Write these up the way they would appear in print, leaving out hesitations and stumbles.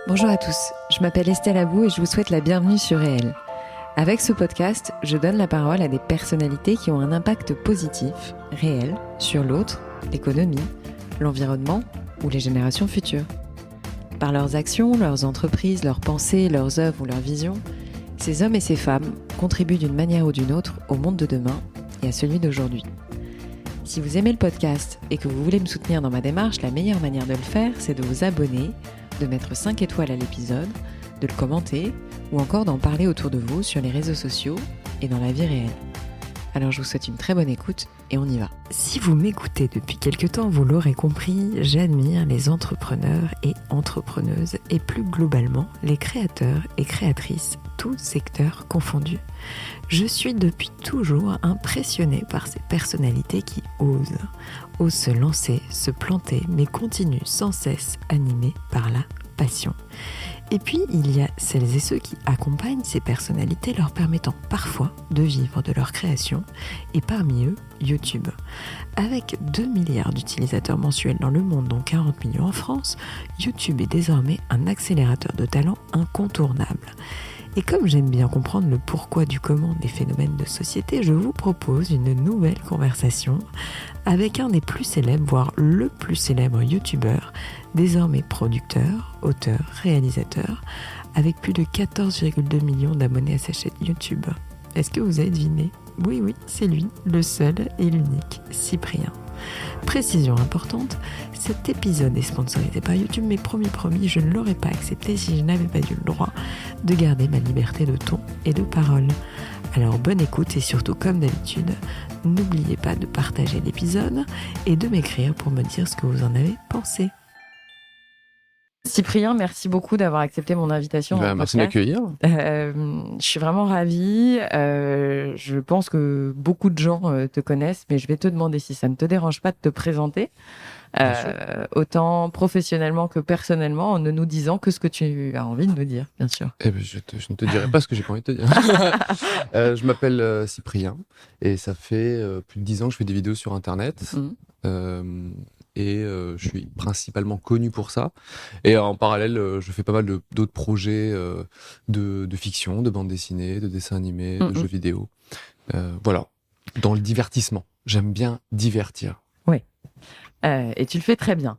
Bonjour à tous, je m'appelle Estelle Abou et je vous souhaite la bienvenue sur Réel. Avec ce podcast, je donne la parole à des personnalités qui ont un impact positif, réel, sur l'autre, l'économie, l'environnement ou les générations futures. Par leurs actions, leurs entreprises, leurs pensées, leurs œuvres ou leurs visions, ces hommes et ces femmes contribuent d'une manière ou d'une autre au monde de demain et à celui d'aujourd'hui. Si vous aimez le podcast et que vous voulez me soutenir dans ma démarche, la meilleure manière de le faire, c'est de vous abonner, de mettre 5 étoiles à l'épisode, de le commenter ou encore d'en parler autour de vous sur les réseaux sociaux et dans la vie réelle. Alors je vous souhaite une très bonne écoute et on y va. Si vous m'écoutez depuis quelque temps, vous l'aurez compris, j'admire les entrepreneurs et entrepreneuses et plus globalement les créateurs et créatrices, tous secteurs confondus. Je suis depuis toujours impressionnée par ces personnalités qui osent se lancer, se planter, mais continuent sans cesse animées par la passion. Et puis, il y a celles et ceux qui accompagnent ces personnalités, leur permettant parfois de vivre de leur création, et parmi eux, YouTube. Avec 2 milliards d'utilisateurs mensuels dans le monde, dont 40 millions en France, YouTube est désormais un accélérateur de talent incontournable. Et comme j'aime bien comprendre le pourquoi du comment des phénomènes de société, je vous propose une nouvelle conversation avec un des plus célèbres, voire le plus célèbre youtubeur, désormais producteur, auteur, réalisateur, avec plus de 14,2 millions d'abonnés à sa chaîne YouTube. Est-ce que vous avez deviné ? Oui, c'est lui, le seul et l'unique, Cyprien. Précision importante, cet épisode est sponsorisé par YouTube, mais promis, je ne l'aurais pas accepté si je n'avais pas eu le droit de garder ma liberté de ton et de parole. Alors bonne écoute et surtout, comme d'habitude, n'oubliez pas de partager l'épisode et de m'écrire pour me dire ce que vous en avez pensé. Cyprien, merci beaucoup d'avoir accepté mon invitation. Merci de m'accueillir. Je suis vraiment ravie. Je pense que beaucoup de gens te connaissent, mais je vais te demander si ça ne te dérange pas de te présenter, autant professionnellement que personnellement, en ne nous disant que ce que tu as envie de nous dire, bien sûr. Je ne te dirai pas ce que j'ai pas envie de te dire. Je m'appelle Cyprien et ça fait plus de 10 ans que je fais des vidéos sur Internet. Je suis principalement connu pour ça. Et en parallèle, je fais pas mal d'autres projets de fiction, de bande dessinée, de dessin animé, de jeux vidéo. Voilà, dans le divertissement. J'aime bien divertir. Oui, et tu le fais très bien.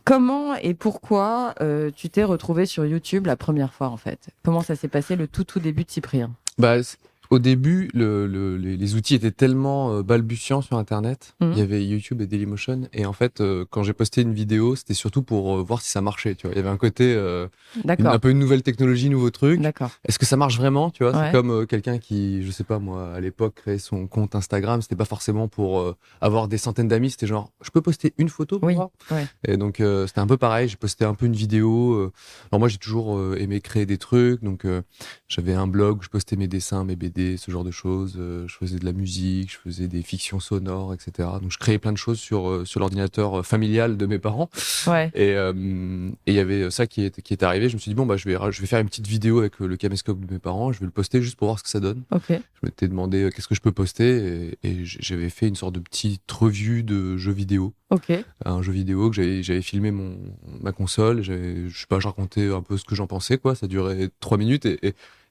Comment et pourquoi tu t'es retrouvé sur YouTube la première fois, en fait ? Comment ça s'est passé le tout début de Cyprien ? Au début, les outils étaient tellement balbutiants sur Internet. Il y avait YouTube et Dailymotion. Et en fait, quand j'ai posté une vidéo, c'était surtout pour voir si ça marchait. Tu vois, il y avait un côté un peu une nouvelle technologie, nouveau truc. D'accord. Est-ce que ça marche vraiment ? Tu vois, Ouais. c'est comme quelqu'un qui, je sais pas moi, à l'époque créait son compte Instagram. C'était pas forcément pour avoir des centaines d'amis. C'était genre, je peux poster une photo pour voir. Ouais. Et donc c'était un peu pareil. J'ai posté un peu une vidéo. Alors moi, j'ai toujours aimé créer des trucs. Donc j'avais un blog où je postais mes dessins, mes BD, ce genre de choses. Je faisais de la musique, je faisais des fictions sonores, etc. Donc je créais plein de choses sur l'ordinateur familial de mes parents. Ouais. Et il y avait ça qui est arrivé. Je me suis dit bon je vais faire une petite vidéo avec le caméscope de mes parents. Je vais le poster juste pour voir ce que ça donne. Ok. Je m'étais demandé qu'est-ce que je peux poster et j'avais fait une sorte de petite revue de jeux vidéo. Ok. Un jeu vidéo que j'avais filmé ma console. Je racontais un peu ce que j'en pensais quoi. Ça durait 3 minutes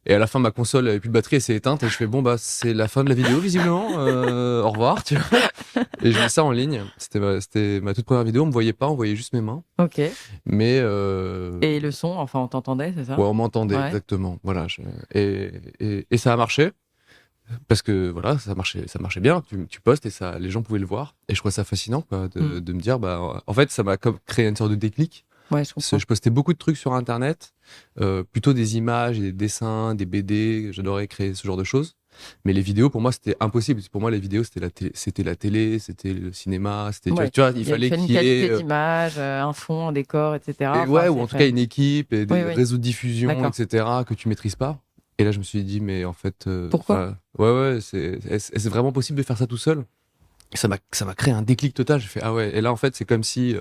et à la fin, ma console avait plus de batterie, elle s'est éteinte et je fais c'est la fin de la vidéo visiblement. Au revoir, tu vois. Et je mets ça en ligne. C'était ma toute première vidéo. On me voyait pas, on voyait juste mes mains. Ok. Mais et le son, enfin, on t'entendait, c'est ça ? Ouais, on m'entendait exactement. Voilà. Et ça a marché parce que voilà, ça marchait bien. Tu postes et ça, les gens pouvaient le voir. Et je trouvais ça fascinant quoi, de me dire en fait, ça m'a comme créé une sorte de déclic. Ouais, je comprends. Je postais beaucoup de trucs sur Internet, plutôt des images, des dessins, des BD. J'adorais créer ce genre de choses. Mais les vidéos, pour moi, c'était impossible. Pour moi, les vidéos, c'était la télé, c'était le cinéma, c'était tu vois, il fallait qu'il y ait une qualité d'image, un fond, un décor, etc. ou en tout cas une équipe et des réseaux de diffusion, D'accord. etc. que tu maîtrises pas. Et là, je me suis dit, mais en fait, pourquoi ? c'est vraiment possible de faire ça tout seul. Et ça m'a créé un déclic total. J'ai fait ah ouais. Et là, en fait, c'est comme si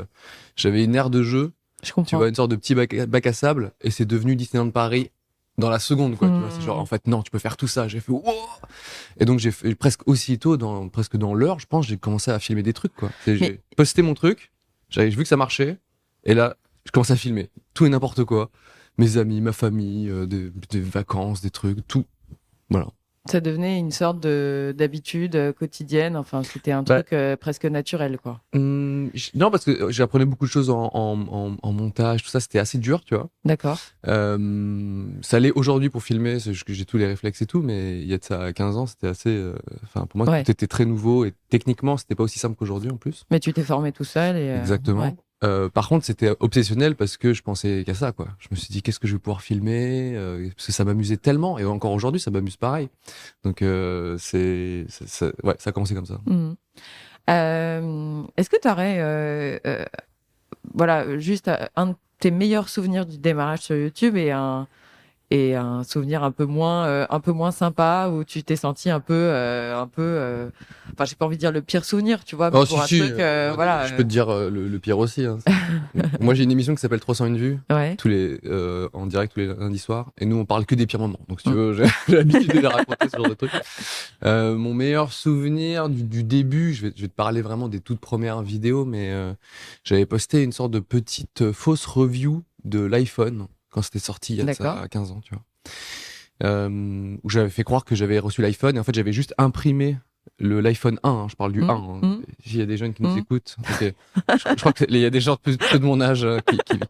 j'avais une aire de jeu. Je comprends. Tu vois, une sorte de petit bac à sable, et c'est devenu Disneyland Paris dans la seconde, quoi. Tu vois, c'est genre, en fait, non, tu peux faire tout ça. J'ai fait, wow! Et donc, j'ai fait presque aussitôt, presque dans l'heure, je pense, j'ai commencé à filmer des trucs, quoi. J'ai posté mon truc, j'avais vu que ça marchait, et là, je commençais à filmer tout et n'importe quoi. Mes amis, ma famille, des vacances, des trucs, tout. Voilà. Ça devenait une sorte d'habitude quotidienne. Enfin, c'était un truc presque naturel, quoi. Non, parce que j'apprenais beaucoup de choses en montage, tout ça, c'était assez dur, tu vois. D'accord. Ça l'est aujourd'hui pour filmer, j'ai tous les réflexes et tout, mais il y a de ça 15 ans, c'était assez. Enfin, pour moi, tout était très nouveau et techniquement, c'était pas aussi simple qu'aujourd'hui en plus. Mais tu t'es formé tout seul et. Exactement. Ouais. Par contre, c'était obsessionnel parce que je pensais qu'à ça, quoi. Je me suis dit, qu'est-ce que je vais pouvoir filmer parce que ça m'amusait tellement, et encore aujourd'hui, ça m'amuse pareil. Donc, ouais, ça a commencé comme ça. Est-ce que tu aurais, voilà, juste un de tes meilleurs souvenirs du démarrage sur YouTube et un souvenir un peu moins sympa où tu t'es senti un peu, enfin, j'ai pas envie de dire le pire souvenir, tu vois, mais pour un truc, voilà. Je peux te dire le pire aussi. Hein. Moi, j'ai une émission qui s'appelle 301 vues, en direct tous les lundis soirs, et nous, on parle que des pires moments. Donc, si tu veux, j'ai l'habitude de les raconter ce genre de trucs. Mon meilleur souvenir du début, je vais te parler vraiment des toutes premières vidéos, mais j'avais posté une sorte de petite fausse review de l'iPhone quand c'était sorti il y a ça 15 ans, tu vois. Où j'avais fait croire que j'avais reçu l'iPhone, et en fait, j'avais juste imprimé l'iPhone 1, hein, je parle du 1. Hein. S'il y a des jeunes qui nous écoutent, okay. je crois qu'il y a des gens peu de mon âge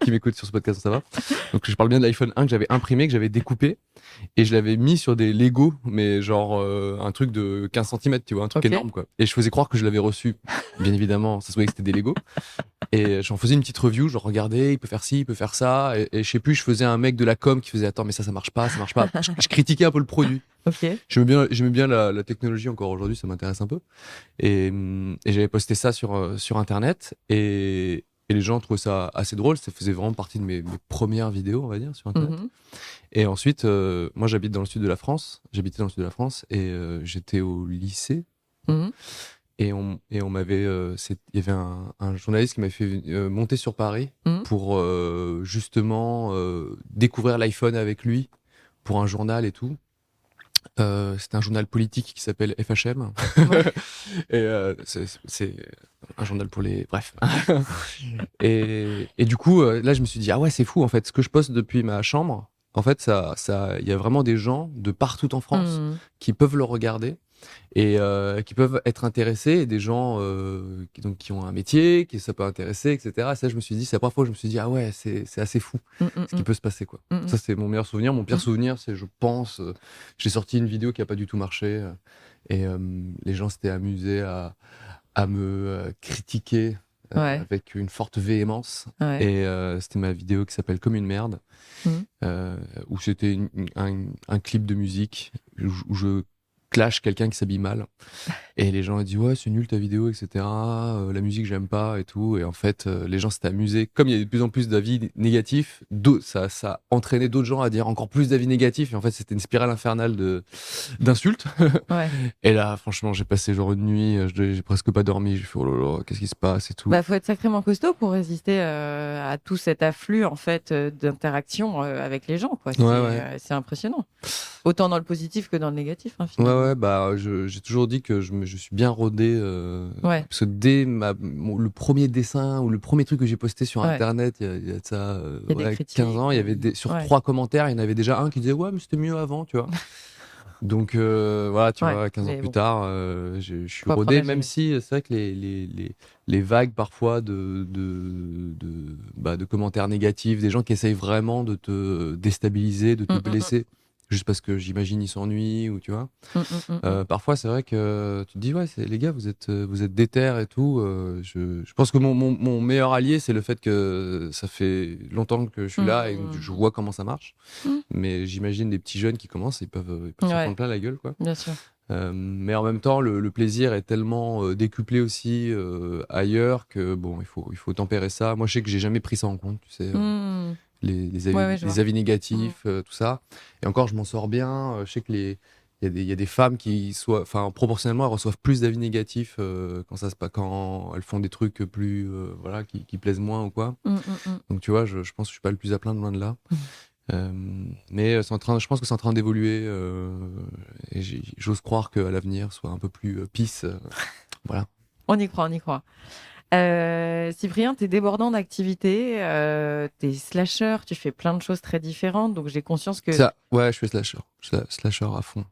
qui m'écoutent sur ce podcast, ça va. Donc je parle bien de l'iPhone 1 que j'avais imprimé, que j'avais découpé, et je l'avais mis sur des Lego, mais genre un truc de 15 cm, tu vois, un truc énorme, quoi. Et je faisais croire que je l'avais reçu. Bien évidemment, ça se voyait que c'était des Lego. Et j'en faisais une petite review, je regardais, il peut faire ci, il peut faire ça, et je sais plus, je faisais un mec de la com qui faisait attends, mais ça marche pas. Je critiquais un peu le produit. Okay. J'aimais bien la technologie encore aujourd'hui, ça m'intéresse un peu. Et j'avais posté ça sur internet, et les gens trouvaient ça assez drôle. Ça faisait vraiment partie de mes premières vidéos, on va dire, sur internet. Et ensuite, moi j'habitais dans le sud de la France, et j'étais au lycée. Et on m'avait, il y avait un journaliste qui m'avait fait monter sur Paris pour justement découvrir l'iPhone avec lui pour un journal et tout. C'était un journal politique qui s'appelle FHM. Ouais. Et c'est un journal pour les... Bref. et du coup, là, je me suis dit, ah ouais, c'est fou, en fait. Ce que je poste depuis ma chambre, en fait, il y a vraiment des gens de partout en France qui peuvent le regarder et qui peuvent être intéressés, et des gens qui ont un métier, qui ça peut intéresser, etc. Et ça, je me suis dit, c'est la première fois que je me suis dit, ah ouais, c'est assez fou ce qui peut se passer, quoi. Ça, c'est mon meilleur souvenir. Mon pire souvenir, c'est, je pense, j'ai sorti une vidéo qui a pas du tout marché, et les gens s'étaient amusés à me critiquer avec une forte véhémence. Et c'était ma vidéo qui s'appelle Comme une merde, où c'était un clip de musique où je clash quelqu'un qui s'habille mal, et les gens ont dit ouais, c'est nul ta vidéo, etc. La musique j'aime pas et tout, et en fait les gens s'étaient amusés. Comme il y a de plus en plus d'avis négatifs, ça a entraîné d'autres gens à dire encore plus d'avis négatifs, et en fait c'était une spirale infernale d'insultes. Et là franchement j'ai passé genre une nuit, j'ai presque pas dormi, j'ai fait oh là là, qu'est-ce qui se passe et tout. Faut être sacrément costaud pour résister à tout cet afflux en fait d'interactions avec les gens, quoi. C'est impressionnant, autant dans le positif que dans le négatif, hein, finalement. J'ai toujours dit que je suis bien rodé, parce que dès le premier dessin ou le premier truc que j'ai posté sur internet, il y a de ça 15 ans, il y avait sur 3 commentaires, il y en avait déjà un qui disait ouais, mais c'était mieux avant, tu vois. Donc voilà, tu vois, 15 ans plus tard, je suis rodé, même si c'est vrai que les vagues parfois de commentaires négatifs, des gens qui essayent vraiment de te déstabiliser, de te blesser, juste parce que j'imagine ils s'ennuient, ou tu vois. Parfois c'est vrai que tu te dis ouais, les gars, vous êtes déter et tout. Je pense que mon meilleur allié, c'est le fait que ça fait longtemps que je suis là et je vois comment ça marche. Mais j'imagine des petits jeunes qui commencent, ils peuvent se prendre plein la gueule, quoi. Bien sûr. Mais en même temps, le plaisir est tellement décuplé aussi ailleurs que bon, il faut tempérer ça. Moi, je sais que j'ai jamais pris ça en compte, tu sais. Les avis négatifs, tout ça. Et encore, je m'en sors bien. Je sais que il y a des femmes qui proportionnellement, elles reçoivent plus d'avis négatifs quand elles font des trucs plus qui plaisent moins ou quoi. Donc tu vois, je pense que je suis pas le plus à plaindre, loin de là. Mais je pense que c'est en train d'évoluer, et j'ose croire qu'à l'avenir soit un peu plus peace. Voilà. On y croit. Cyprien, t'es débordant d'activités, t'es slasher, tu fais plein de choses très différentes, donc j'ai conscience que Ça, ouais, je fais slasher. Slasher à fond.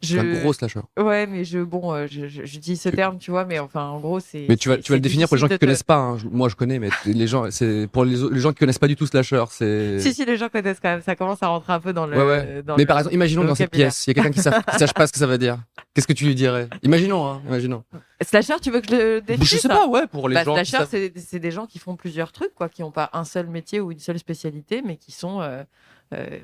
Je suis un je, gros slasher. ouais, mais j'utilise ce Tu- terme, tu vois, mais enfin, en gros, c'est, Mais c'est, tu vas c'est le définir pour les difficile gens de qui te. connaissent pas. Hein. Moi, je connais, mais les gens, c'est pour les gens qui connaissent pas du tout slasher, Si, c'est. si, les gens connaissent quand même, ça commence à rentrer un peu dans Ouais, ouais. dans Mais par exemple, imaginons le que dans cette vocabulaire. pièce, il y a quelqu'un qui sache pas ce que ça veut dire. Qu'est-ce que tu lui dirais? Imaginons, hein, imaginons. Slasher, tu veux que je le Je sais définisse? pas, ouais, pour les Bah, gens qui slasher, savent. c'est des gens qui font plusieurs trucs, quoi, qui n'ont pas un seul métier ou une seule spécialité, mais qui sont,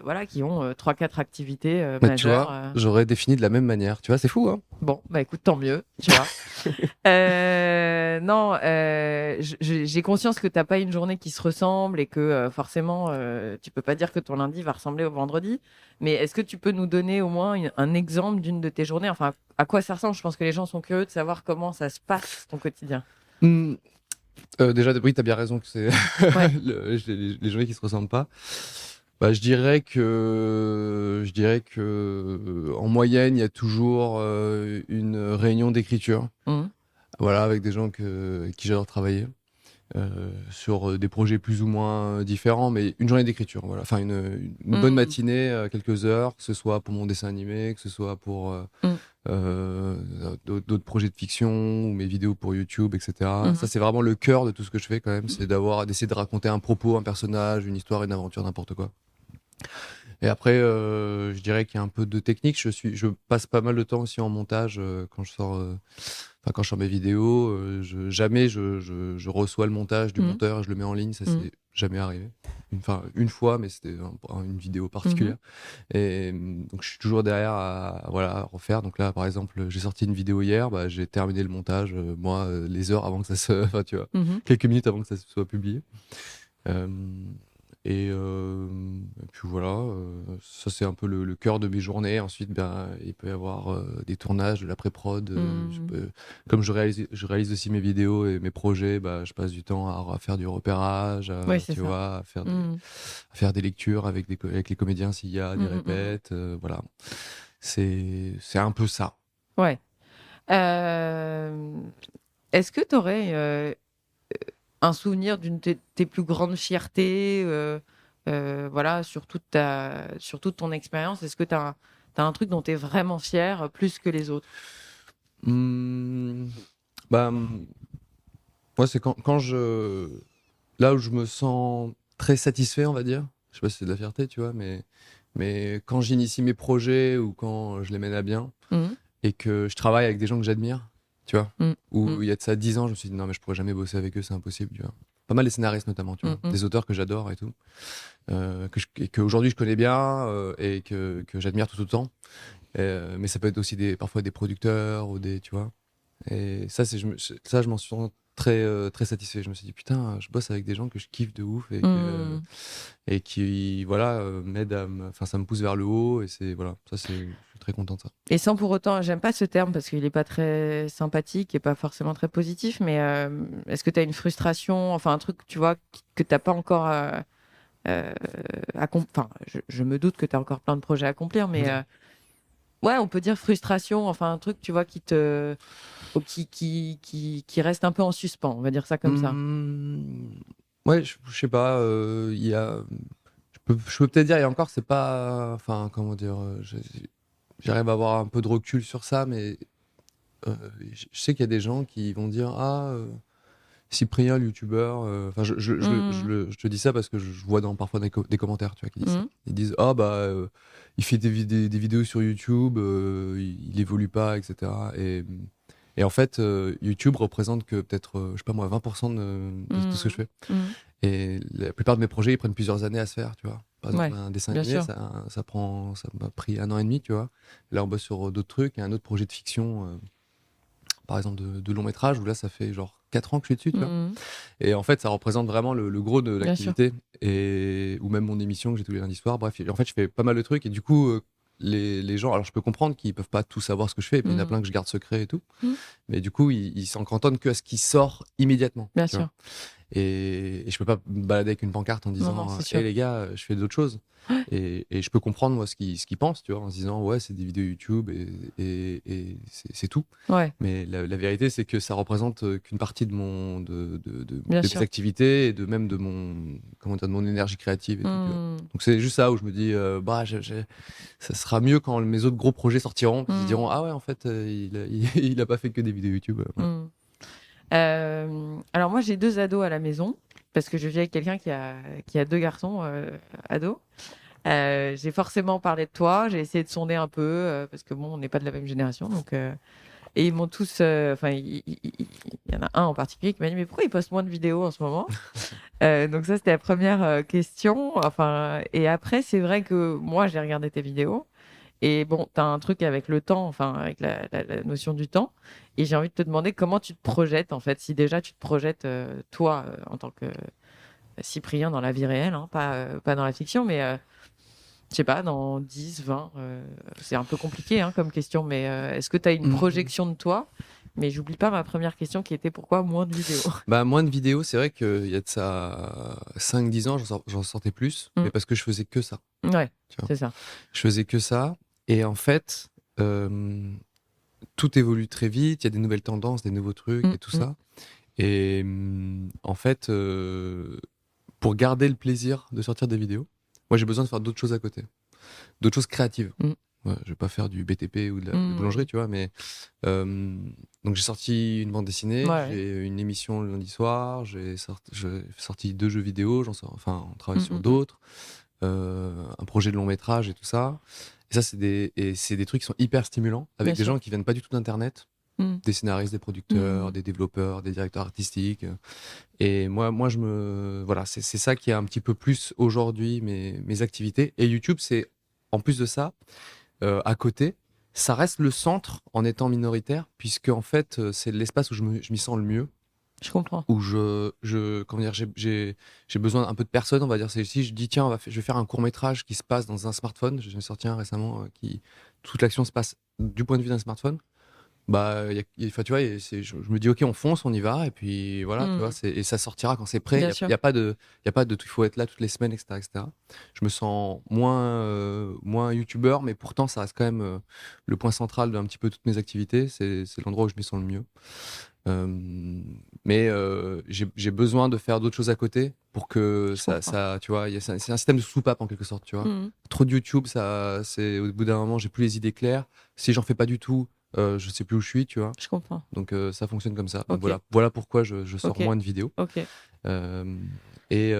voilà, qui ont 3-4 activités Mais tu majeures. vois, j'aurais défini de la même manière. Tu vois, c'est fou, hein. Bon, bah écoute, tant mieux, tu vois. Non, j'ai conscience que t'as pas une journée qui se ressemble et que forcément, tu peux pas dire que ton lundi va ressembler au vendredi. Mais est-ce que tu peux nous donner au moins un exemple d'une de tes journées? Enfin, à quoi ça ressemble? Je pense que les gens sont curieux de savoir comment ça se passe ton quotidien. Hmm, déjà, oui, t'as bien raison que c'est Ouais. les journées qui se ressemblent pas. Bah, je dirais que, en moyenne, il y a toujours une réunion d'écriture. Mhm. Voilà, avec des gens avec qui j'adore travailler. Sur des projets plus ou moins différents, mais une journée d'écriture, voilà. Enfin, une bonne Mhm. matinée, quelques heures, que ce soit pour mon dessin animé, que ce soit pour Mhm. d'autres projets de fiction ou mes vidéos pour YouTube, etc. Ça, Mhm. c'est vraiment le cœur de tout ce que je fais quand même, c'est d'essayer de raconter un propos, un personnage, une histoire, une aventure, n'importe quoi. Et après, je dirais qu'il y a un peu de technique. Je passe pas mal de temps aussi en montage quand je sors. Enfin, quand je sors mes vidéos, jamais je reçois le montage du Mhm. monteur et je le mets en ligne. Ça, Mhm. c'est jamais arrivé. Une fois, mais c'était une vidéo particulière. Et donc, je suis toujours derrière à refaire. Donc là, par exemple, j'ai sorti une vidéo hier. Bah, j'ai terminé le montage, moi, les heures avant que ça se. Enfin, tu vois, Mhm. quelques minutes avant que ça soit publié. Euh, et puis voilà, ça c'est un peu le cœur de mes journées. Ensuite, ben, il peut y avoir des tournages, de la pré-prod. Mhm. Comme je réalise aussi mes vidéos et mes projets, bah, je passe du temps à faire du repérage, Oui, c'est tu ça. vois, Mhm. à faire des lectures avec les comédiens s'il y a des Mhm. Mhm. répètes. Voilà, c'est un peu ça. Ouais. Euh, Est-ce que tu aurais un souvenir d'une de tes plus grandes fiertés, voilà, sur toute ton expérience? Est-ce que tu as un truc dont tu es vraiment fier, plus que les autres? Hmm, bah, moi, c'est là où je me sens très satisfait, on va dire. Je sais pas si c'est de la fierté, tu vois, mais quand j'initie mes projets ou quand je les mène à bien Mhm. et que je travaille avec des gens que j'admire, tu vois, Mhm. où Mhm. il y a de ça 10 ans, je me suis dit non, mais je pourrais jamais bosser avec eux, c'est impossible, tu vois. Pas mal les scénaristes notamment, tu vois, Mhm. des auteurs que j'adore et tout, et que aujourd'hui je connais bien et que j'admire tout autant. Mais ça peut être aussi parfois des producteurs ou tu vois. Et ça, ça, je m'en suis très satisfait. Je me suis dit, putain, je bosse avec des gens que je kiffe de ouf Mhm. et qui, voilà, m'aident enfin, ça me pousse vers le haut et voilà, je suis très content de ça. Et sans pour autant, j'aime pas ce terme parce qu'il est pas très sympathique et pas forcément très positif, mais est-ce que tu as une frustration, enfin un truc, tu vois, que t'as pas encore enfin, je me doute que tu as encore plein de projets à accomplir, mais ouais, on peut dire frustration, enfin un truc, tu vois, qui reste un peu en suspens, on va dire ça comme ça. Ouais, je sais pas, je peux peut-être dire, et encore, c'est pas, enfin, comment dire, j'arrive à avoir un peu de recul sur ça, mais je sais qu'il y a des gens qui vont dire, ah, Cyprien, le youtubeur, enfin, Mhm. je te dis ça parce que je vois parfois des commentaires, tu vois, qui disent ça. Mhm. Ils disent, ah, bah, il fait des vidéos sur YouTube, il évolue pas, etc. Et en fait, YouTube représente que peut-être, je sais pas moi, 20% de tout ce que je Mhm. fais. Mhm. Et la plupart de mes projets, ils prennent plusieurs années à se faire, tu vois. Par exemple, Ouais, un dessin bien animé, sûr. ça m'a pris 1 an et demi, tu vois. Là, on bosse sur d'autres trucs. Il y a un autre projet de fiction, par exemple, de long métrage, où là, ça fait genre 4 ans que je suis dessus, tu vois. Mhm. Et en fait, ça représente vraiment le gros de Bien sûr. l'activité. Ou même mon émission que j'ai tous les lundis soirs. Bref, en fait, je fais pas mal de trucs. Et du coup, les gens, alors je peux comprendre qu'ils peuvent pas tout savoir ce que je fais. Et puis, il y en a Mhm. plein que je garde secret et tout. Mhm. Mais du coup, ils s'en cantonnent que à ce qui sort immédiatement, Bien tu vois. sûr. et je peux pas me balader avec une pancarte en disant non, c'est sûr. hey les gars, je fais d'autres choses. Et je peux comprendre moi ce qu'ils pensent, tu vois, en se disant ouais c'est des vidéos YouTube et c'est tout. Ouais, Mais la vérité c'est que ça représente qu'une partie de mon de bien mes sûr. activités et de même de mon comment dire de mon énergie créative et tout, tu vois. Donc c'est juste ça où je me dis bah ça sera mieux quand mes autres gros projets sortiront, qu'ils se diront ah ouais en fait il a pas fait que des vidéos YouTube. Voilà. Alors moi j'ai 2 ados à la maison parce que je vis avec quelqu'un qui a 2 garçons ados. J'ai forcément parlé de toi, j'ai essayé de sonder un peu parce que bon on n'est pas de la même génération donc et ils m'ont tous enfin il y en a un en particulier qui m'a dit mais pourquoi il poste moins de vidéos en ce moment. Donc ça c'était la première question enfin et après c'est vrai que moi j'ai regardé tes vidéos. Et bon, tu as un truc avec le temps, enfin avec la notion du temps. Et j'ai envie de te demander comment tu te projettes, en fait. Si déjà tu te projettes, toi, en tant que Cyprien dans la vie réelle, hein, pas dans la fiction, mais je sais pas, dans 10, 20, c'est un peu compliqué hein, comme question, mais est-ce que tu as une projection de toi? Mais j'oublie pas ma première question qui était pourquoi moins de vidéos? Bah, moins de vidéos, c'est vrai qu'il y a de ça 5-10 ans, j'en sortais plus, mais parce que je faisais que ça. Ouais, Tu vois. c'est ça. Je faisais que ça. Et en fait, tout évolue très vite, il y a des nouvelles tendances, des nouveaux trucs et tout ça. Et en fait, pour garder le plaisir de sortir des vidéos, moi j'ai besoin de faire d'autres choses à côté, d'autres choses créatives. Ouais, je vais pas faire du BTP ou de la boulangerie, tu vois, mais donc j'ai sorti une bande dessinée, j'ai une émission le lundi soir, j'ai sorti 2 jeux vidéo, on travaille sur d'autres, un projet de long métrage et tout ça. Et ça, c'est des trucs qui sont hyper stimulants, avec des gens qui viennent pas du tout d'internet, des scénaristes, des producteurs, des développeurs, des directeurs artistiques. Et moi voilà, c'est ça qui est un petit peu plus aujourd'hui mes activités. Et YouTube, c'est en plus de ça, à côté, ça reste le centre en étant minoritaire, puisque en fait, c'est l'espace où je m'y sens le mieux. Je comprends. Où comment dire, j'ai besoin un peu de personnes, on va dire. C'est si je dis tiens, je vais faire un court métrage qui se passe dans un smartphone. J'en ai sorti un récemment qui toute l'action se passe du point de vue d'un smartphone. Bah, tu vois, je me dis ok, on fonce, on y va, et puis voilà, tu vois, et ça sortira quand c'est prêt. Il y a pas de, il faut être là toutes les semaines, etc., etc. Je me sens moins youtubeur, mais pourtant ça reste quand même le point central d'un petit peu toutes mes activités. C'est l'endroit où je me sens le mieux. Mais j'ai besoin de faire d'autres choses à côté pour que ça tu vois, c'est un système de soupape en quelque sorte, tu vois. Trop de YouTube, c'est au bout d'un moment, j'ai plus les idées claires. Si j'en fais pas du tout, je sais plus où je suis, tu vois. Je comprends. Donc ça fonctionne comme ça. Donc voilà pourquoi je sors moins de vidéos. Et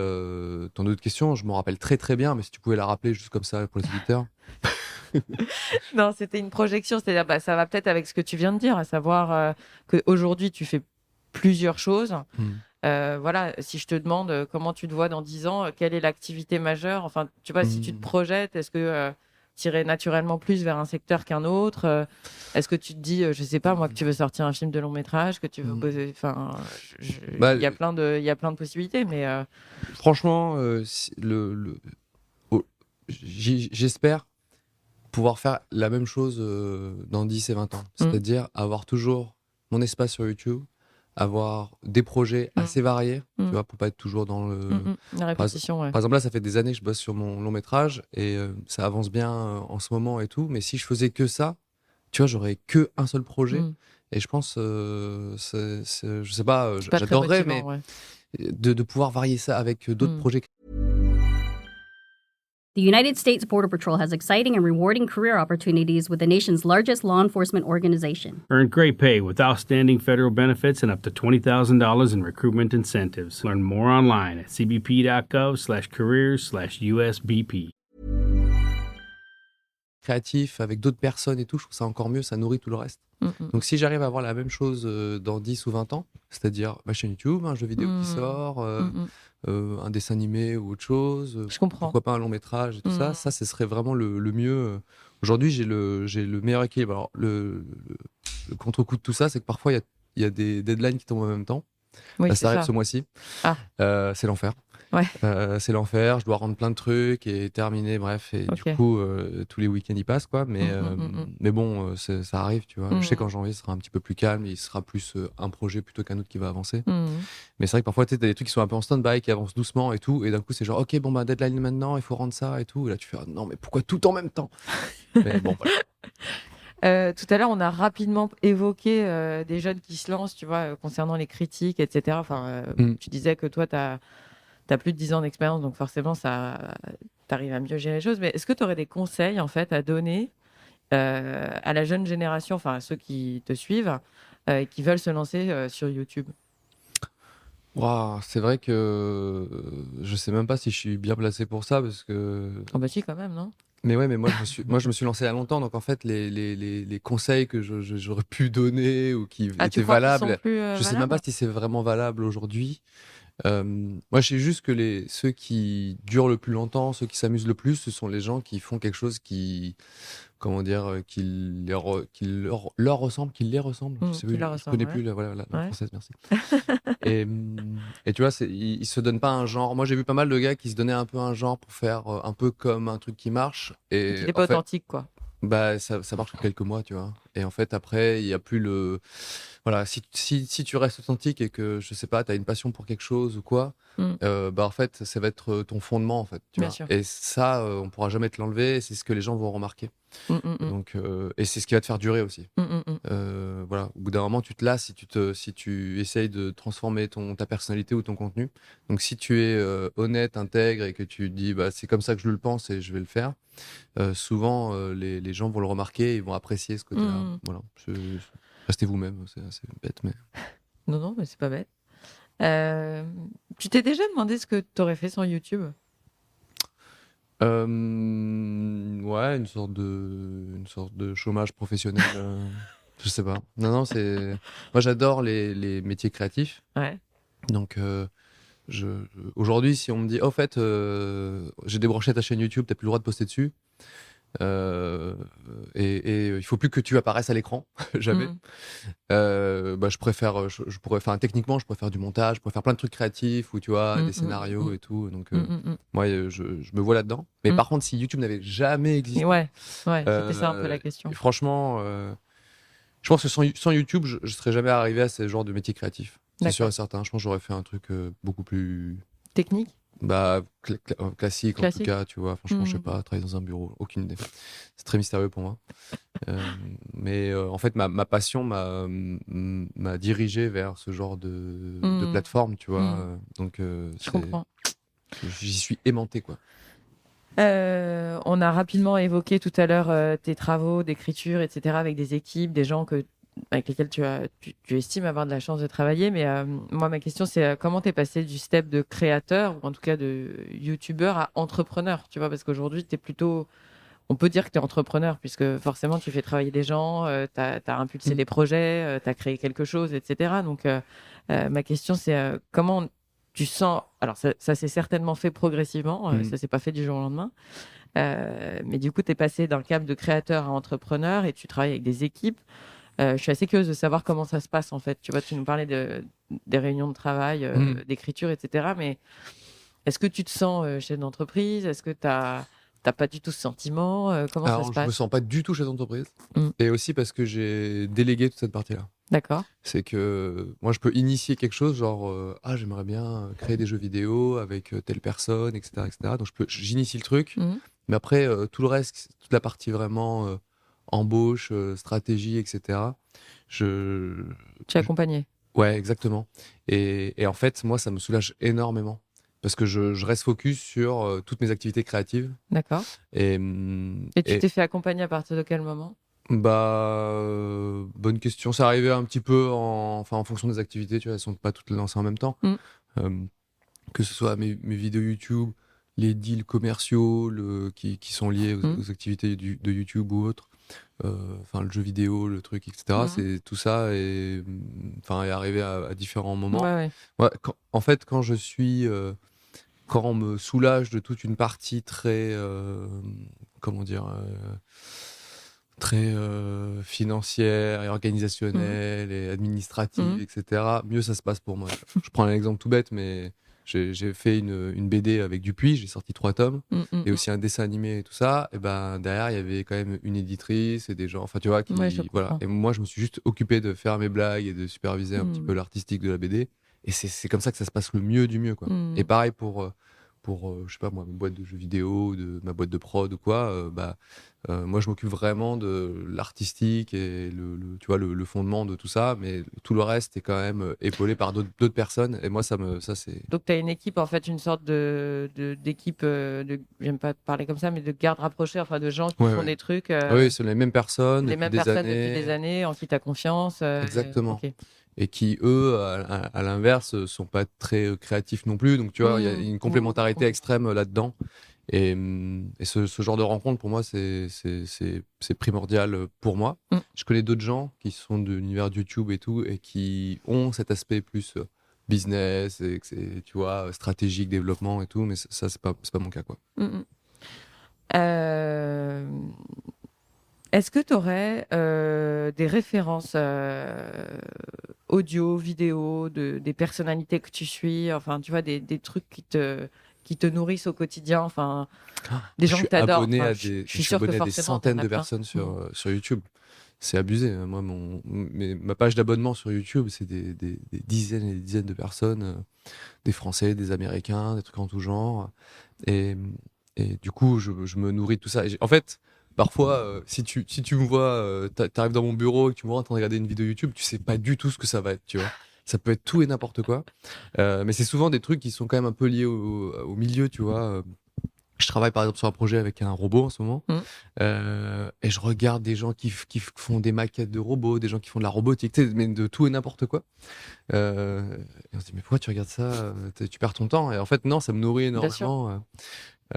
ton autre question, je m'en rappelle très très bien, mais si tu pouvais la rappeler juste comme ça pour les auditeurs. Non, c'était une projection, c'est-à-dire ça va peut-être avec ce que tu viens de dire, à savoir qu'aujourd'hui tu fais plusieurs choses. Voilà, si je te demande comment tu te vois dans 10 ans, quelle est l'activité majeure, enfin, tu vois, si tu te projettes, est-ce que tu irais naturellement plus vers un secteur qu'un autre Est-ce que tu te dis, je sais pas, moi, que tu veux sortir un film de long métrage, que tu veux poser, enfin, il y a plein de possibilités, mais franchement, j'espère pouvoir faire la même chose dans 10 et 20 ans. C'est-à-dire avoir toujours mon espace sur YouTube, avoir des projets assez variés, tu vois, pour pas être toujours dans la répétition. Par exemple, là, ça fait des années que je bosse sur mon long métrage et ça avance bien en ce moment et tout. Mais si je faisais que ça, tu vois, j'aurais que un seul projet. Et je pense, je sais pas, j'adorerais, mais de pouvoir varier ça avec d'autres projets. The United States Border Patrol has exciting and rewarding career opportunities with the nation's largest law enforcement organization. Earn great pay with outstanding federal benefits and up to $20,000 in recruitment incentives. Learn more online at cbp.gov/careers/USBP. Créatif avec d'autres personnes et tout, je trouve ça encore mieux, ça nourrit tout le reste. Donc si j'arrive à avoir la même chose dans 10 ou 20 ans, c'est-à-dire ma chaîne YouTube, un jeu vidéo qui sort, un dessin animé ou autre chose, je comprends. Pourquoi pas un long métrage et tout ça, ce serait vraiment le mieux. Aujourd'hui, j'ai le meilleur équilibre. Alors le contre-coup de tout ça, c'est que parfois il y a des deadlines qui tombent en même temps. Oui, Là, c'est ça arrive ça. ce mois-ci. Ah. C'est l'enfer. Ouais. C'est l'enfer. Je dois rendre plein de trucs et terminer, bref. Et du Ok. coup, tous les week-ends y passent, quoi. Mm. Mais bon, ça arrive, tu vois. Mm. Je sais qu'en janvier, ce sera un petit peu plus calme. Il sera plus un projet plutôt qu'un autre qui va avancer. Mm. Mais c'est vrai que parfois, tu sais, t'as des trucs qui sont un peu en stand-by, qui avancent doucement et tout. Et d'un coup, c'est genre, ok, bon, bah, deadline maintenant, il faut rendre ça et tout. Et là, tu fais, ah, non, mais pourquoi tout en même temps? Mais bon, voilà. Tout à l'heure, on a rapidement évoqué des jeunes qui se lancent, tu vois, concernant les critiques, etc. Enfin, tu disais que toi, t'as plus de 10 ans d'expérience, donc forcément, t'arrives à mieux gérer les choses. Mais est-ce que tu aurais des conseils, en fait, à donner à la jeune génération, enfin, à ceux qui te suivent, qui veulent se lancer sur YouTube? Waouh, c'est vrai que je sais même pas si je suis bien placé pour ça parce que. Oh bah si, quand même, non? Mais ouais, mais moi je me suis lancé il y a longtemps, donc en fait les conseils que j'aurais pu donner ou qui Tu étaient crois qu'ils valables, sont plus je sais même pas si c'est vraiment valable aujourd'hui. Moi, je sais juste que ceux qui durent le plus longtemps, ceux qui s'amusent le plus, ce sont les gens qui font quelque chose comment dire, leur ressemble, qui les ressemble. Je sais qui plus, leur je ressemble, connais ouais. plus la langue Ouais. française, merci. Et tu vois, ils se donnent pas un genre. Moi, j'ai vu pas mal de gars qui se donnaient un peu un genre pour faire un peu comme un truc qui marche. Et Il est pas en fait, authentique, quoi. bah, ça marche que quelques mois, tu vois. Et en fait, après, il y a plus voilà, si tu restes authentique et que, je sais pas, tu as une passion pour quelque chose ou quoi, bah, en fait, ça va être ton fondement, en fait, tu Bien vois. sûr. Et ça, on pourra jamais te l'enlever, et c'est ce que les gens vont remarquer. Donc, et c'est ce qui va te faire durer aussi. Voilà, au bout d'un moment, tu te lasses si tu essayes de transformer ta personnalité ou ton contenu. Donc, si tu es honnête, intègre et que tu te dis, bah, c'est comme ça que je le pense et je vais le faire, souvent, les gens vont le remarquer et ils vont apprécier ce côté-là. Voilà. Restez vous-même, c'est assez bête, mais. Non, mais c'est pas bête. Tu t'es déjà demandé ce que tu aurais fait sans YouTube? Ouais, une sorte de chômage professionnel. Je sais pas. Non, moi j'adore les métiers créatifs. Ouais. Donc aujourd'hui, si on me dit, oh, en fait, j'ai débranché ta chaîne YouTube, t'as plus le droit de poster dessus. Et il faut plus que tu apparaisses à l'écran, jamais. Bah, je pourrais, enfin, techniquement, je pourrais faire du montage, je pourrais faire plein de trucs créatifs ou tu vois, des scénarios et tout. Donc, moi, je me vois là-dedans. Mais par contre, si YouTube n'avait jamais existé, Ouais, c'était ça un peu la question. franchement, je pense que sans YouTube, je serais jamais arrivé à ce genre de métier créatif. C'est sûr et certain. Je pense que j'aurais fait un truc beaucoup plus technique. Bah, classique en tout Classique. cas, tu vois. Franchement, je sais pas, travailler dans un bureau, aucune idée. C'est très mystérieux pour moi. Mais en fait, ma passion m'a dirigé vers ce genre de plateforme, tu vois. Donc, je comprends. J'y suis aimanté, quoi. On a rapidement évoqué tout à l'heure tes travaux d'écriture, etc., avec des équipes, des gens avec lesquels tu estimes avoir de la chance de travailler. Mais moi, ma question, c'est comment t'es passé du step de créateur, ou en tout cas de youtubeur, à entrepreneur, tu vois, parce qu'aujourd'hui, on peut dire que tu es entrepreneur, puisque forcément, tu fais travailler des gens, tu as impulsé des projets, tu as créé quelque chose, etc. Donc, ma question, c'est comment tu sens... Alors, ça s'est certainement fait progressivement, ça s'est pas fait du jour au lendemain. Mais du coup, tu es passé d'un cap de créateur à entrepreneur et tu travailles avec des équipes. Je suis assez curieuse de savoir comment ça se passe, en fait. Tu vois, tu nous parlais des réunions de travail, d'écriture, etc. Mais est-ce que tu te sens chef d'entreprise? Est-ce que tu n'as pas du tout ce sentiment? Comment ça se passe? Je me sens pas du tout chef d'entreprise. Et aussi parce que j'ai délégué toute cette partie-là. D'accord. C'est que moi, je peux initier quelque chose, genre, j'aimerais bien créer des jeux vidéo avec telle personne, etc., etc. Donc, j'initie le truc. Mais après, tout le reste, toute la partie vraiment embauche, stratégie, etc. Tu es accompagné. Ouais, exactement. Et en fait, moi, ça me soulage énormément. Parce que je reste focus sur toutes mes activités créatives. D'accord. Et tu t'es fait accompagner à partir de quel moment? Bah, bonne question. Ça arrivait un petit peu en fonction des activités, tu vois, elles sont pas toutes lancées en même temps. Que ce soit mes vidéos YouTube, les deals commerciaux qui sont liés aux activités de YouTube ou autres. Enfin, le jeu vidéo, le truc, etc. C'est tout ça est arrivé à différents moments. Ouais. En fait, quand on me soulage de toute une partie très, comment dire, très financière et organisationnelle et administrative, etc., mieux ça se passe pour moi. Je prends un exemple tout bête, mais j'ai fait une BD avec Dupuis, j'ai sorti 3 tomes, et aussi un dessin animé et tout ça. Et ben derrière, il y avait quand même une éditrice et des gens, enfin tu vois, qui voilà. Et moi, je me suis juste occupé de faire mes blagues et de superviser un petit peu l'artistique de la BD. Et c'est comme ça que ça se passe le mieux du mieux, quoi. Et pareil pour je sais pas moi, ma boîte de jeux vidéo, ma boîte de prod ou quoi, moi je m'occupe vraiment de l'artistique et tu vois, le fondement de tout ça, mais tout le reste est quand même épaulé par d'autres personnes, et moi ça c'est... Donc tu as une équipe, en fait, une sorte d'équipe, j'aime pas parler comme ça, mais de garde rapprochée, enfin de gens qui font des trucs. Oui, c'est les mêmes personnes, depuis des années, en qui tu as confiance. Exactement. Okay. Et qui, eux, à l'inverse, sont pas très créatifs non plus. Donc, tu vois, il y a une complémentarité extrême là-dedans. Et ce genre de rencontre, pour moi, c'est primordial pour moi. Je connais d'autres gens qui sont de l'univers de YouTube et tout, et qui ont cet aspect plus business, et tu vois, stratégique, développement et tout. Mais ça, c'est pas mon cas, quoi. Est-ce que tu aurais des références audio, vidéo, des personnalités que tu suis, enfin, tu vois, des trucs qui te nourrissent au quotidien, enfin, des gens que tu adores. Je suis abonné à des centaines de personnes sur YouTube. C'est abusé. Moi, ma page d'abonnement sur YouTube, c'est des dizaines et des dizaines de personnes, des Français, des Américains, des trucs en tout genre. Et du coup, je me nourris de tout ça. En fait, parfois, si tu me vois, t'arrives dans mon bureau et que tu me vois en train de regarder une vidéo YouTube, tu sais pas du tout ce que ça va être, tu vois. Ça peut être tout et n'importe quoi. Mais c'est souvent des trucs qui sont quand même un peu liés au milieu, tu vois. Je travaille par exemple sur un projet avec un robot en ce moment. Et je regarde des gens qui font des maquettes de robots, des gens qui font de la robotique, mais de tout et n'importe quoi. Et on se dit, mais pourquoi tu regardes ça? Tu perds ton temps. Et en fait, non, ça me nourrit énormément.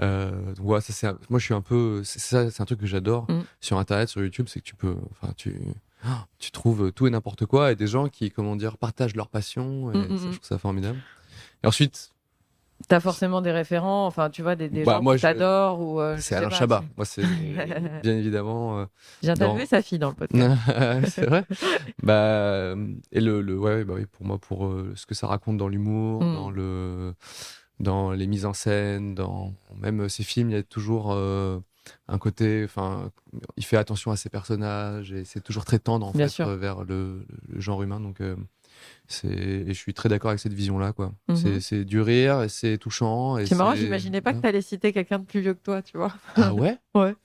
Donc voilà, moi je suis un peu, c'est un truc que j'adore sur Internet, sur YouTube, c'est que tu trouves tout et n'importe quoi, et des gens qui, comment dire, partagent leur passion, et ça, je trouve ça formidable. Et ensuite, t'as forcément des référents, enfin tu vois, des gens que t'adores, ou c'est Alain Chabat. Moi, c'est bien évidemment. J'ai interviewé sa fille dans le podcast. C'est vrai. Et oui, pour moi, pour ce que ça raconte dans l'humour, dans les mises en scène, dans même ses films, il y a toujours un côté, enfin, il fait attention à ses personnages, et c'est toujours très tendre, en fait, vers le genre humain. Donc, et je suis très d'accord avec cette vision-là, quoi. C'est du rire, et c'est touchant. Et c'est marrant, j'imaginais pas que tu allais citer quelqu'un de plus vieux que toi, tu vois. Ah ouais? Ouais.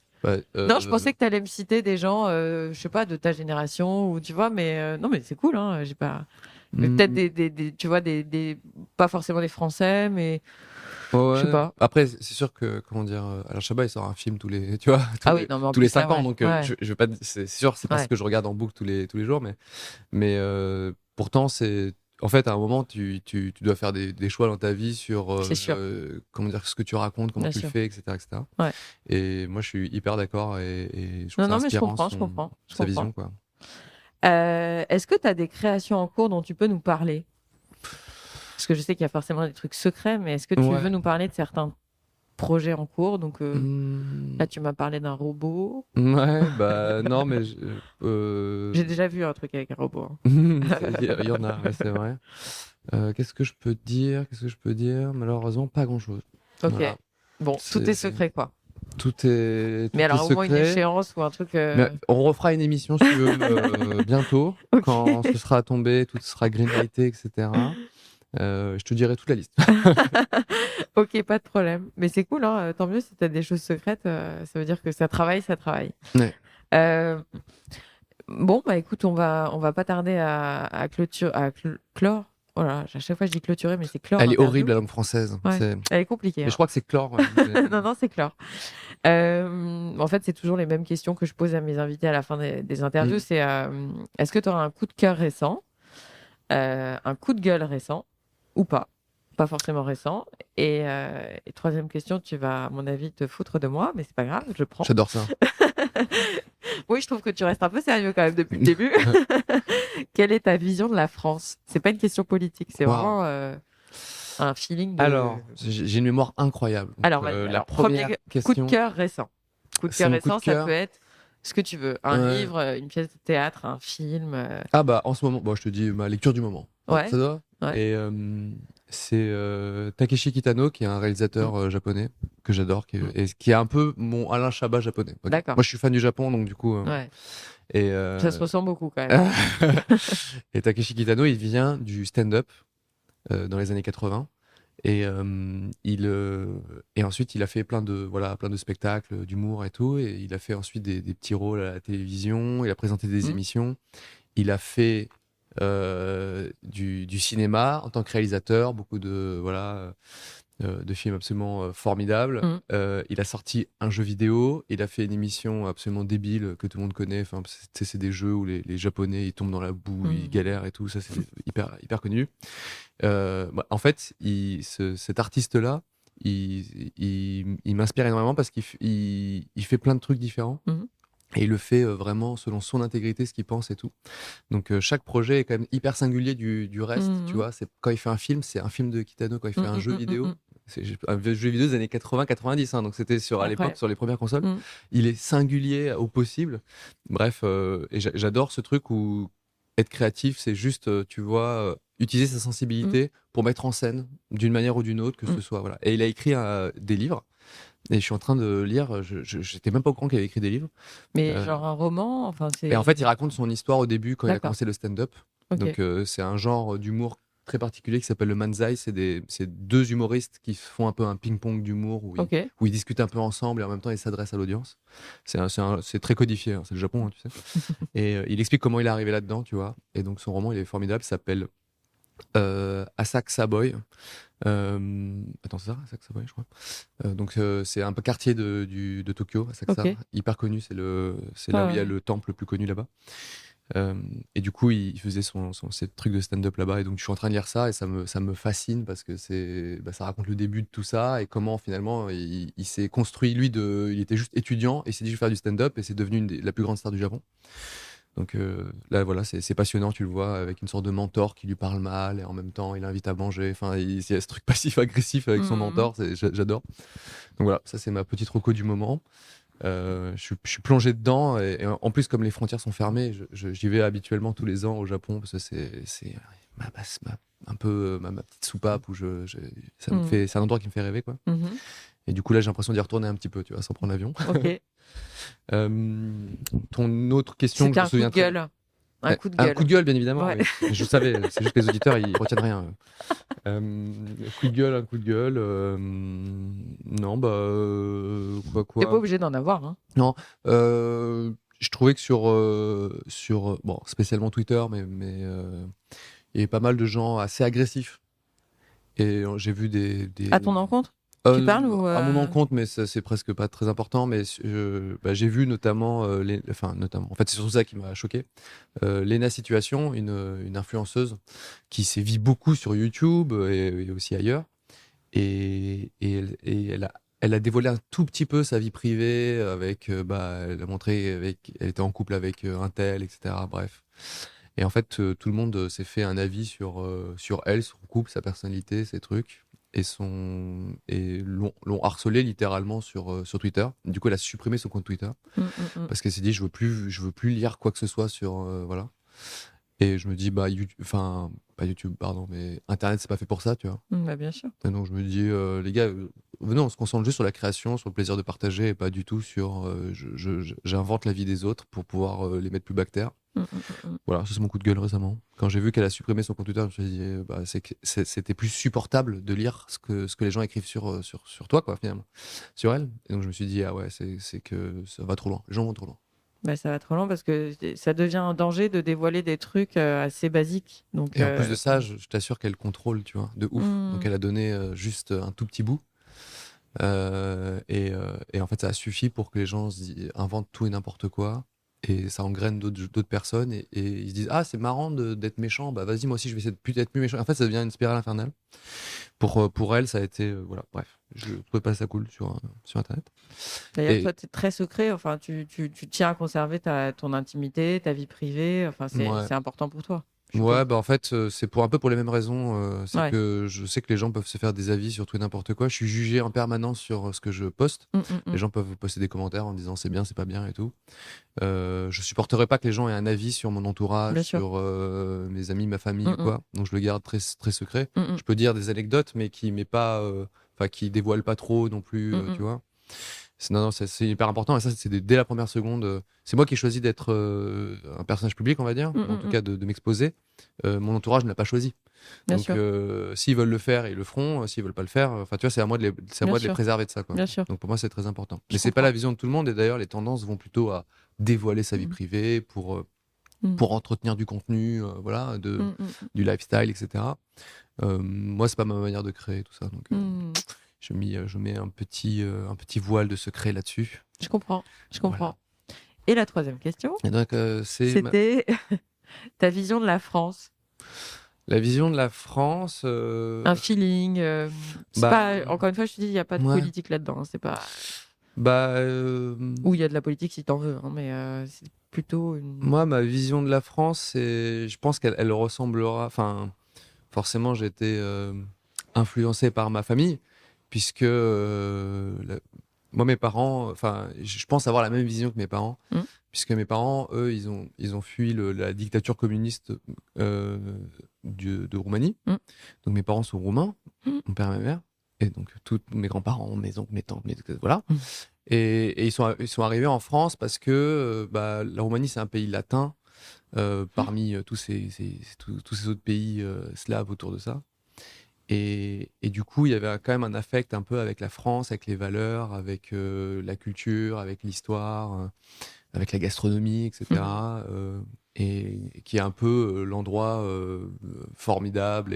Non, je pensais que tu allais me citer des gens, je sais pas, de ta génération, ou tu vois, mais non, mais c'est cool, hein, j'ai pas... Mais peut-être tu vois, pas forcément des Français, mais je sais pas. Après, c'est sûr que, comment dire, Alain Chabat, il sort un film tous les 5 ans, donc je vais pas, c'est sûr, c'est pas ce que je regarde en boucle tous les jours, mais pourtant, en fait, à un moment, tu dois faire des choix dans ta vie sur comment dire, ce que tu racontes, comment tu le fais, etc. Ouais. Et moi, je suis hyper d'accord, et je trouve ça inspirant, je comprends. sa vision, quoi. Est-ce que tu as des créations en cours dont tu peux nous parler? Parce que je sais qu'il y a forcément des trucs secrets, mais est-ce que tu veux nous parler de certains projets en cours? Donc là, tu m'as parlé d'un robot. Ouais, non, mais j'ai déjà vu un truc avec un robot. Il y en a, c'est vrai. Qu'est-ce que je peux dire? Malheureusement, pas grand-chose. Ok. Voilà. Bon, tout est secret, quoi. Tout est. Mais alors, au moins une échéance ou un truc. Mais on refera une émission, si tu veux, bientôt, quand ce sera tombé, tout sera greenlighté, etc. Je te dirai toute la liste. Ok, pas de problème. Mais c'est cool, hein. Tant mieux si tu as des choses secrètes. Ça veut dire que ça travaille. Ouais. Bon, écoute, on va pas tarder à clore. Voilà, à chaque fois je dis clôturer, mais c'est clore. Elle est horrible, la langue française. Ouais. Elle est compliquée. Mais je crois que c'est clore. Non, c'est clore. En fait, c'est toujours les mêmes questions que je pose à mes invités à la fin des interviews. C'est est-ce que tu auras un coup de cœur récent, un coup de gueule récent, ou pas forcément récent. Et troisième question, tu vas, à mon avis, te foutre de moi, mais c'est pas grave, je prends. J'adore ça. Oui, je trouve que tu restes un peu sérieux quand même depuis le début. Quelle est ta vision de la France? C'est pas une question politique, c'est vraiment un feeling de... Alors, j'ai une mémoire incroyable. Donc, alors, la première question... coup de cœur récent. Ça peut être Ce que tu veux. Un Ouais. livre, une pièce de théâtre, un film. Ah bah en ce moment, bon, je te dis ma lecture du moment. Ouais. Ça doit. Ouais. Et c'est Takeshi Kitano, qui est un réalisateur japonais que j'adore, et qui est un peu mon Alain Chabat japonais. Ok. D'accord. Moi, je suis fan du Japon, donc du coup. Ouais. Et Ça se ressent beaucoup quand même. et Takeshi Kitano, il vient du stand-up dans les années 80. Et, et ensuite, il a fait plein de spectacles, d'humour et tout. Et il a fait ensuite des petits rôles à la télévision. Il a présenté des émissions. Il a fait du cinéma en tant que réalisateur, beaucoup de films absolument formidables. Il a sorti un jeu vidéo. Il a fait une émission absolument débile que tout le monde connaît. Enfin, c'est des jeux où les Japonais ils tombent dans la boue, ils galèrent et tout. Ça, c'est hyper connu. En fait, cet artiste-là, il m'inspire énormément parce qu'il fait plein de trucs différents. Et il le fait vraiment selon son intégrité, ce qu'il pense et tout. Donc chaque projet est quand même hyper singulier du reste, tu vois. Quand il fait un film, c'est un film de Kitano. Quand il fait un jeu vidéo, c'est un jeu vidéo des années 80-90, hein, donc c'était à l'époque sur les premières consoles. Il est singulier au possible. Bref, et j'adore ce truc où être créatif, c'est juste, tu vois, utiliser sa sensibilité pour mettre en scène d'une manière ou d'une autre, que ce soit. Voilà. Et il a écrit des livres. Et je suis en train de lire, j'étais même pas au courant qu'il avait écrit des livres. Mais genre un roman, enfin c'est. Et en fait, il raconte son histoire au début quand il a commencé le stand-up. Okay. Donc c'est un genre d'humour très particulier qui s'appelle le manzai. C'est deux humoristes qui font un peu un ping-pong d'humour où ils discutent un peu ensemble et en même temps ils s'adressent à l'audience. C'est très codifié, hein, c'est le Japon, hein, tu sais. Et il explique comment il est arrivé là-dedans, tu vois. Et donc son roman, il est formidable, il s'appelle Asakusa Boy. Attends, c'est ça, Asakusa Boy, je crois. Donc c'est un peu quartier de Tokyo, Asakusa, hyper connu. C'est là où il y a le temple le plus connu là-bas. Et du coup, il faisait ses trucs de stand-up là-bas. Et donc, je suis en train de lire ça et ça me fascine parce que ça raconte le début de tout ça et comment finalement il s'est construit. Lui, il était juste étudiant et il s'est dit je vais faire du stand-up et c'est devenu la plus grande star du Japon. Donc là, voilà, c'est passionnant, tu le vois, avec une sorte de mentor qui lui parle mal et en même temps, il l'invite à manger. Enfin, il y a ce truc passif-agressif avec son mentor, j'adore. Donc voilà, ça, c'est ma petite reco du moment. Je suis plongé dedans et en plus, comme les frontières sont fermées, j'y vais habituellement tous les ans au Japon parce que c'est un peu ma petite soupape où c'est un endroit qui me fait rêver, quoi. Et du coup, là, j'ai l'impression d'y retourner un petit peu, tu vois, sans prendre l'avion. Ok. Ton autre question, c'était un coup de gueule. Un coup de gueule. Un coup de gueule, bien évidemment. Ouais. Oui. Je savais, c'est juste que les auditeurs, ils retiennent rien. Un coup de gueule. Non, bah. Quoi. T'es pas obligé d'en avoir, hein. Non. Je trouvais que sur bon, spécialement Twitter, mais il y avait pas mal de gens assez agressifs. Et j'ai vu des. À ton encontre tu parles ou à mon encontre, mais ça, c'est presque pas très important. Mais j'ai vu notamment, en fait, c'est surtout ça qui m'a choqué. Lena Situation, une influenceuse qui sévit beaucoup sur YouTube et aussi ailleurs. Et elle a dévoilé un tout petit peu sa vie privée avec, elle a montré elle était en couple avec un tel, etc. Bref. Et en fait, tout le monde s'est fait un avis sur elle, son couple, sa personnalité, ses trucs. Et l'ont harcelé littéralement sur Twitter. Du coup, elle a supprimé son compte Twitter parce qu'elle s'est dit je veux plus lire quoi que ce soit sur voilà. Et je me dis pas YouTube, pardon, mais Internet c'est pas fait pour ça, tu vois. Bah, bien sûr. Et donc je me dis les gars, venez, on se concentre juste sur la création, sur le plaisir de partager et pas du tout sur j'invente la vie des autres pour pouvoir les mettre plus bactères. Voilà, ça c'est mon coup de gueule récemment. Quand j'ai vu qu'elle a supprimé son compte Twitter, je me suis dit c'était plus supportable de lire ce que les gens écrivent sur toi, quoi, finalement, sur elle. Et donc je me suis dit ah ouais, c'est que ça va trop loin. Les gens vont trop loin. Bah, ça va trop loin parce que ça devient un danger de dévoiler des trucs assez basiques. Donc, et en plus de ça, je t'assure qu'elle contrôle, tu vois, de ouf. Donc elle a donné juste un tout petit bout. Et en fait, ça a suffi pour que les gens inventent tout et n'importe quoi. Et ça engraine d'autres personnes et ils se disent ah c'est marrant d'être méchant, bah vas-y moi aussi je vais essayer d'être plus méchant. En fait ça devient une spirale infernale. Pour elle ça a été voilà, bref, je trouvais pas ça cool sur Internet. D'ailleurs toi t'es très secret, enfin tu tiens à conserver ton intimité, ta vie privée, enfin c'est important pour toi. Ouais, bah en fait, c'est pour un peu pour les mêmes raisons. C'est Ouais. que je sais que les gens peuvent se faire des avis sur tout et n'importe quoi. Je suis jugé en permanence sur ce que je poste. Les gens peuvent poster des commentaires en disant c'est bien, c'est pas bien et tout. Je supporterais pas que les gens aient un avis sur mon entourage, Bien sûr. sur mes amis, ma famille ou quoi. Donc je le garde très, très secret. Mm, mm. Je peux dire des anecdotes, mais qui m'est pas, enfin qui dévoilent pas trop non plus, tu vois. Non, c'est hyper important et ça, c'est dès la première seconde. C'est moi qui ai choisi d'être un personnage public, on va dire, en tout cas de m'exposer. Mon entourage ne l'a pas choisi. Bien Donc, sûr. s'ils veulent le faire, ils le feront. S'ils veulent pas le faire, enfin, tu vois, c'est à moi de les sûr. préserver de ça, quoi. Bien sûr. Donc, pour moi, c'est très important. Je Mais c'est pas comprends. la vision de tout le monde. Et d'ailleurs, les tendances vont plutôt à dévoiler sa vie privée pour entretenir du contenu, voilà, du lifestyle, etc. Moi, c'est pas ma manière de créer tout ça. Donc, je mets un petit voile de secret là-dessus. Je comprends. Et la troisième question, Et donc, c'était ta vision de la France. la vision de la France. Un feeling. C'est bah, pas, encore une fois, je te dis, il n'y a pas de ouais. politique là-dedans. Hein, c'est pas. Bah, Ou il y a de la politique si t'en veux, hein, mais c'est plutôt une. moi, ma vision de la France, je pense qu'elle ressemblera. Enfin, forcément, j'ai été influencé par ma famille, puisque moi, mes parents, enfin, je pense avoir la même vision que mes parents, puisque mes parents, eux, ils ont fui la dictature communiste de Roumanie. Donc, mes parents sont roumains, mon père et ma mère, et donc tous mes grands-parents, mes oncles, mes tantes, voilà. Et ils sont arrivés en France parce que la Roumanie, c'est un pays latin, parmi tous ces autres pays slaves autour de ça. Et du coup, il y avait quand même un affect un peu avec la France, avec les valeurs, avec la culture, avec l'histoire, avec la gastronomie, etc. Et qui est un peu l'endroit formidable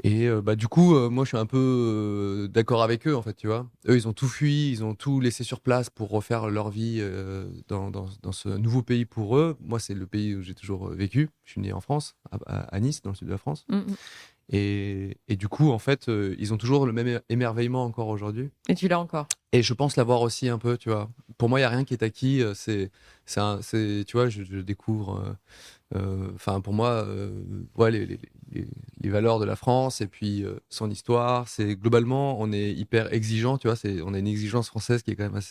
du coup, moi, je suis un peu d'accord avec eux, en fait, tu vois. Eux, ils ont tout fui, ils ont tout laissé sur place pour refaire leur vie dans ce nouveau pays pour eux. Moi, c'est le pays où j'ai toujours vécu. Je suis né en France, à Nice, dans le sud de la France. Et du coup, en fait, ils ont toujours le même émerveillement encore aujourd'hui. Et tu l'as encore. Et je pense l'avoir aussi un peu, tu vois. Pour moi, il n'y a rien qui est acquis. Tu vois, je découvre. Enfin, pour moi, ouais, les valeurs de la France et puis son histoire, c'est globalement, on est hyper exigeant, tu vois. On a une exigence française qui est quand même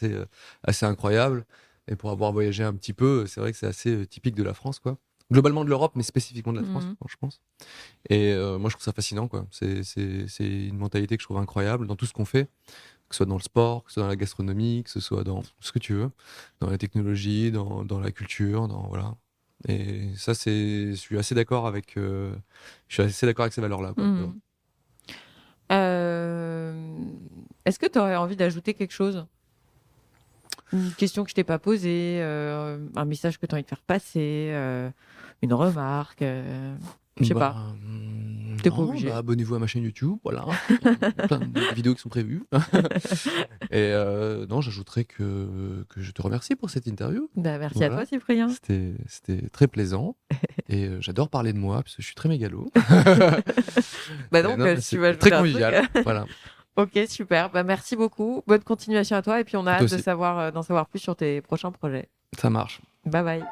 assez incroyable. Et pour avoir voyagé un petit peu, c'est vrai que c'est assez typique de la France, quoi. Globalement de l'Europe, mais spécifiquement de la France, je pense. Et moi, je trouve ça fascinant, quoi. C'est une mentalité que je trouve incroyable dans tout ce qu'on fait, que ce soit dans le sport, que ce soit dans la gastronomie, que ce soit dans ce que tu veux, dans la technologie, dans la culture, voilà. Et ça, je suis assez d'accord avec ces valeurs-là, quoi. Est-ce que tu aurais envie d'ajouter quelque chose? Une question que je t'ai pas posée, un message que tu as envie de faire passer, une remarque, je sais pas. T'es pas obligé. Abonnez-vous à ma chaîne YouTube, voilà. Plein de vidéos qui sont prévues. Et non, j'ajouterais que je te remercie pour cette interview. Merci à toi, Cyprien. C'était très plaisant. Et j'adore parler de moi, parce que je suis très mégalo. Donc, si tu vas très convivial. Voilà. Ok, super. Merci beaucoup. Bonne continuation à toi. Et puis, on a hâte d'en savoir plus sur tes prochains projets. Ça marche. Bye bye.